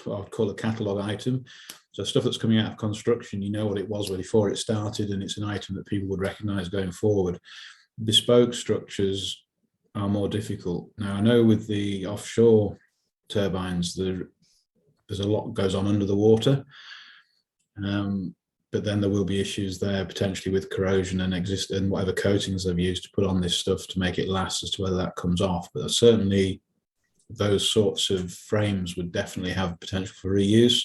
Speaker 4: what I'd call a catalogue item. So stuff that's coming out of construction, you know what it was before it started, and it's an item that people would recognise going forward. Bespoke structures are more difficult. Now, I know with the offshore turbines, there's a lot goes on under the water, but then there will be issues there potentially with corrosion and whatever coatings they've used to put on this stuff to make it last, as to whether that comes off. But certainly those sorts of frames would definitely have potential for reuse.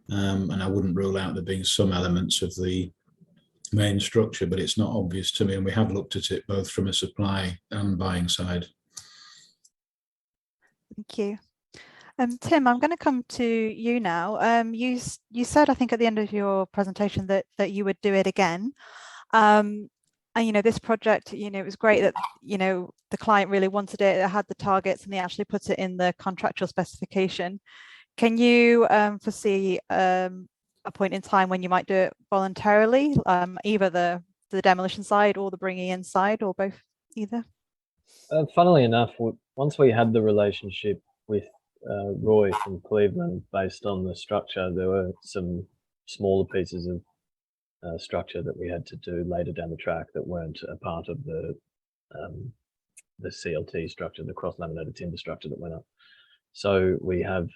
Speaker 4: And I wouldn't rule out there being some elements of the main structure, but it's not obvious to me, and we have looked at it both from a supply and buying side.
Speaker 1: Thank you. Tim, I'm going to come to you now. You said, I think at the end of your presentation, that you would do it again. And this project, it was great that the client really wanted it. It had the targets, and they actually put it in the contractual specification. Can you foresee a point in time when you might do it voluntarily, either the demolition side or the bringing in side, or both, either?
Speaker 2: Funnily enough, once we had the relationship with Roy from Cleveland based on the structure, there were some smaller pieces of structure that we had to do later down the track that weren't a part of the CLT structure, the cross-laminated timber structure that went up. So we have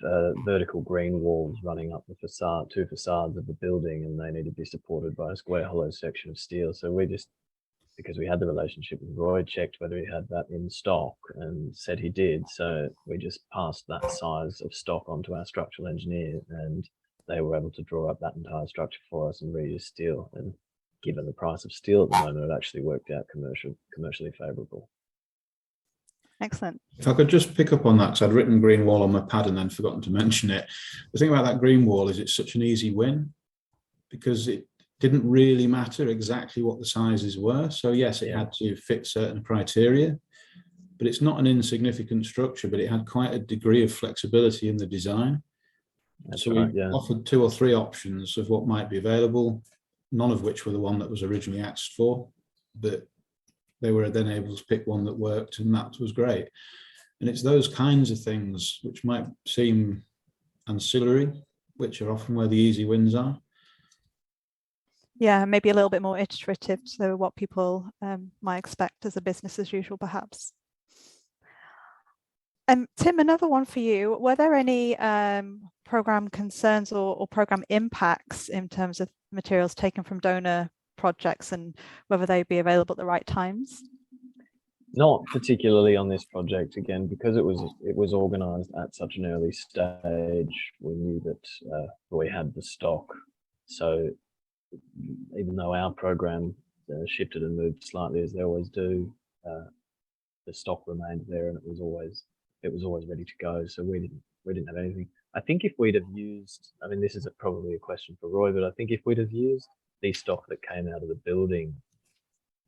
Speaker 2: vertical green walls running up the facade, 2 facades of the building, and they need to be supported by a square hollow section of steel. So we just, because we had the relationship with Roy, checked whether he had that in stock and said he did. So we just passed that size of stock onto our structural engineer, and they were able to draw up that entire structure for us and reuse steel. And given the price of steel at the moment, it actually worked out commercially favourable.
Speaker 1: Excellent.
Speaker 4: If I could just pick up on that, because I'd written green wall on my pad and then forgotten to mention it. The thing about that green wall is it's such an easy win, because it didn't really matter exactly what the sizes were. So yes, it had to fit certain criteria, but it's not an insignificant structure, but it had quite a degree of flexibility in the design. So we offered 2 or 3 options of what might be available, none of which were the one that was originally asked for, but they were then able to pick one that worked, and that was great. And it's those kinds of things which might seem ancillary, which are often where the easy wins are.
Speaker 1: Yeah, maybe a little bit more iterative, so what people might expect as a business as usual, perhaps. Tim, another one for you. Were there any program concerns or program impacts in terms of materials taken from donor projects, and whether they'd be available at the right times?
Speaker 2: Not particularly on this project, again, because it was organised at such an early stage. We knew that Roy had the stock, so even though our program shifted and moved slightly as they always do, the stock remained there, and it was always ready to go. So we didn't have anything. I think if we'd have used, I mean, this is probably a question for Roy, but I think if we'd have used the stock that came out of the building,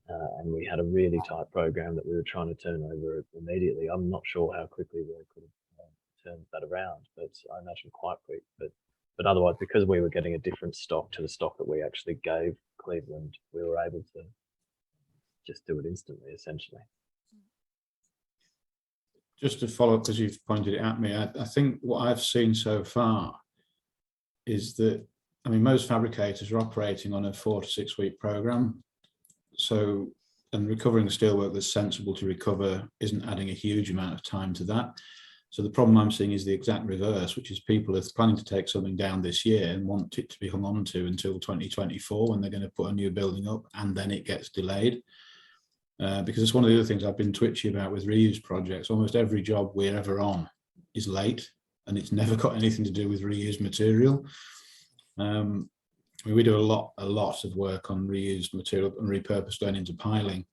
Speaker 2: and we had a really tight program that we were trying to turn over immediately, I'm not sure how quickly we could have turned that around, but I imagine quite quick. But otherwise, because we were getting a different stock to the stock that we actually gave Cleveland, we were able to just do it instantly, essentially.
Speaker 4: Just to follow up, because you've pointed it at me, I think what I've seen so far is that, I mean, most fabricators are operating on a 4 to 6 week program. So, and recovering the steelwork that's sensible to recover isn't adding a huge amount of time to that. So the problem I'm seeing is the exact reverse, which is people are planning to take something down this year and want it to be hung on to until 2024, when they're going to put a new building up, and then it gets delayed. Because it's one of the other things I've been twitchy about with reuse projects. Almost every job we're ever on is late, and it's never got anything to do with reused material. We do a lot of work on reused material and repurposed going into piling,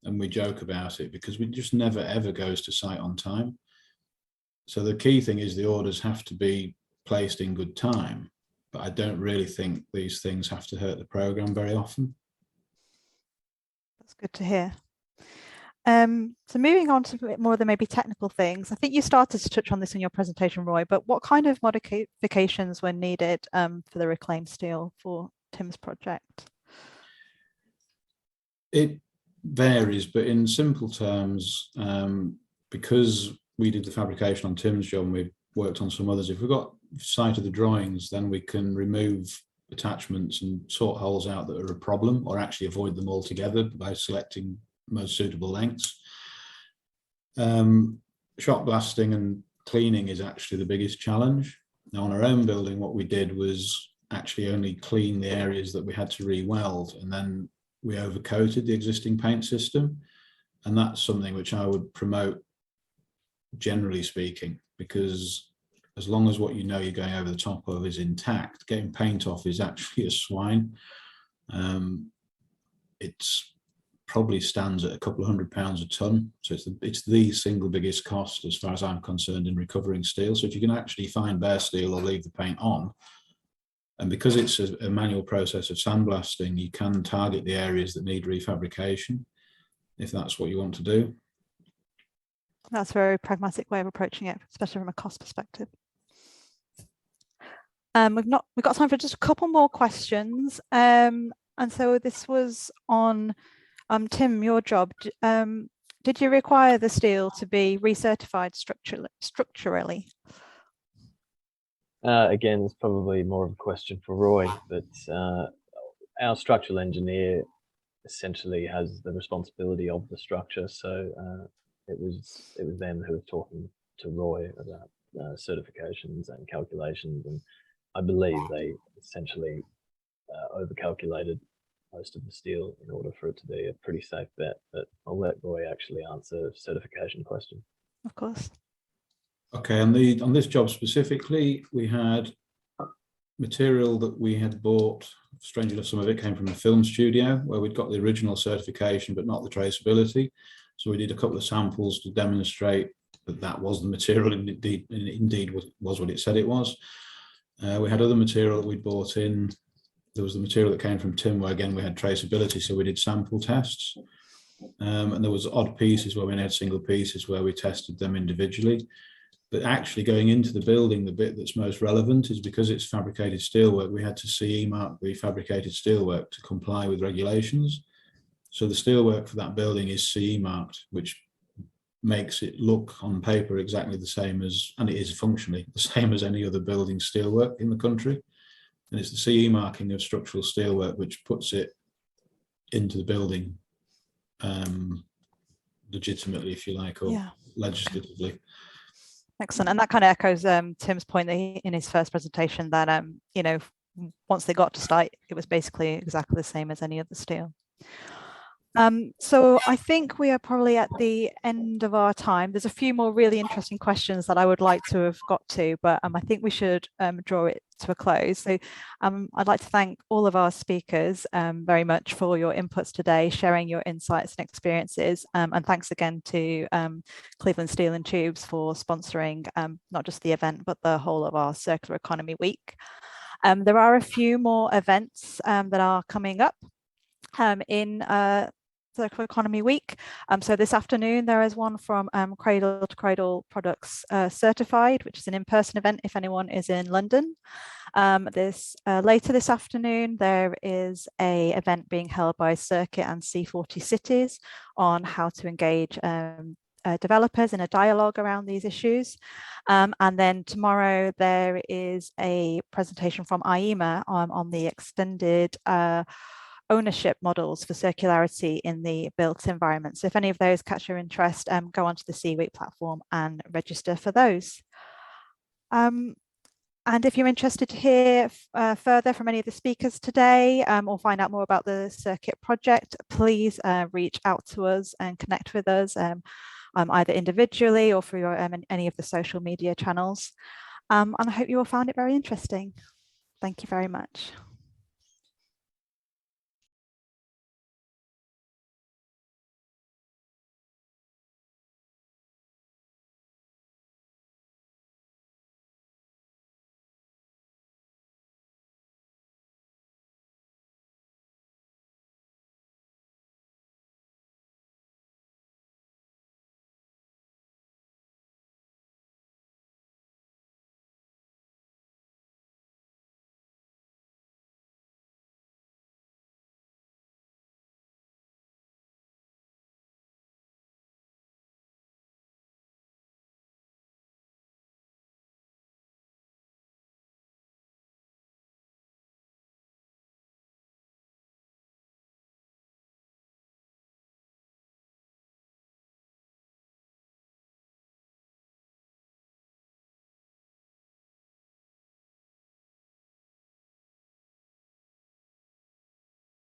Speaker 4: and we joke about it because we just never ever goes to site on time. So the key thing is the orders have to be placed in good time, but I don't really think these things have to hurt the program very often.
Speaker 1: That's good to hear. So moving on to a bit more of the maybe technical things, I think you started to touch on this in your presentation, Roy, but what kind of modifications were needed for the reclaimed steel for Tim's project?
Speaker 4: It varies, but in simple terms, because we did the fabrication on Tim's job and we worked on some others. If we've got sight of the drawings, then we can remove attachments and sort holes out that are a problem, or actually avoid them altogether by selecting most suitable lengths. Shot blasting and cleaning is actually the biggest challenge. Now, on our own building, what we did was actually only clean the areas that we had to re-weld, and then we overcoated the existing paint system. And that's something which I would promote, generally speaking, because as long as what you know you're going over the top of is intact, getting paint off is actually a swine. It's probably stands at a couple of £100 a ton. So it's the single biggest cost as far as I'm concerned in recovering steel. So if you can actually find bare steel or leave the paint on, and because it's a manual process of sandblasting, you can target the areas that need refabrication, if that's what you want to do.
Speaker 1: That's a very pragmatic way of approaching it, especially from a cost perspective. We've got time for just a couple more questions. And so this was on Tim, your job. Did you require the steel to be recertified structurally?
Speaker 2: Again, it's probably more of a question for Roy, but our structural engineer essentially has the responsibility of the structure. So it was them who were talking to Roy about certifications and calculations, and I believe they essentially overcalculated most of the steel in order for it to be a pretty safe bet. But I'll let Roy actually answer the certification question.
Speaker 1: Of course.
Speaker 4: Okay, on this job specifically, we had material that we had bought. Strangely enough, some of it came from the film studio where we'd got the original certification but not the traceability. So we did a couple of samples to demonstrate that that was the material, and indeed was what it said it was. We had other material that we'd bought in. There was the material that came from Tim where again we had traceability, so we did sample tests. And there was odd pieces where we had single pieces where we tested them individually. But actually going into the building, the bit that's most relevant is because it's fabricated steelwork, we had to CE mark the fabricated steelwork to comply with regulations. So the steelwork for that building is CE marked, which makes it look on paper exactly the same as, and it is functionally the same as any other building steelwork in the country. And it's the CE marking of structural steelwork which puts it into the building legitimately, if you like, or legislatively.
Speaker 1: Excellent. And that kind of echoes Tim's point that in his first presentation that, you know, once they got to site, it was basically exactly the same as any other steel. So I think we are probably at the end of our time. There's a few more really interesting questions that I would like to have got to, but I think we should draw it to a close. So I'd like to thank all of our speakers very much for your inputs today, sharing your insights and experiences. And thanks again to Cleveland Steel and Tubes for sponsoring not just the event, but the whole of our Circular Economy Week. There are a few more events that are coming up in Circular Economy Week. So this afternoon there is one from Cradle to Cradle Products Certified, which is an in-person event if anyone is in London. Later this afternoon there is a event being held by Circuit and C40 Cities on how to engage developers in a dialogue around these issues. And then tomorrow there is a presentation from IEMA on the extended ownership models for circularity in the built environment. So if any of those catch your interest, go onto the C-Week platform and register for those. And if you're interested to hear further from any of the speakers today or find out more about the Circuit project, please reach out to us and connect with us either individually or through any of the social media channels. And I hope you all found it very interesting. Thank you very much.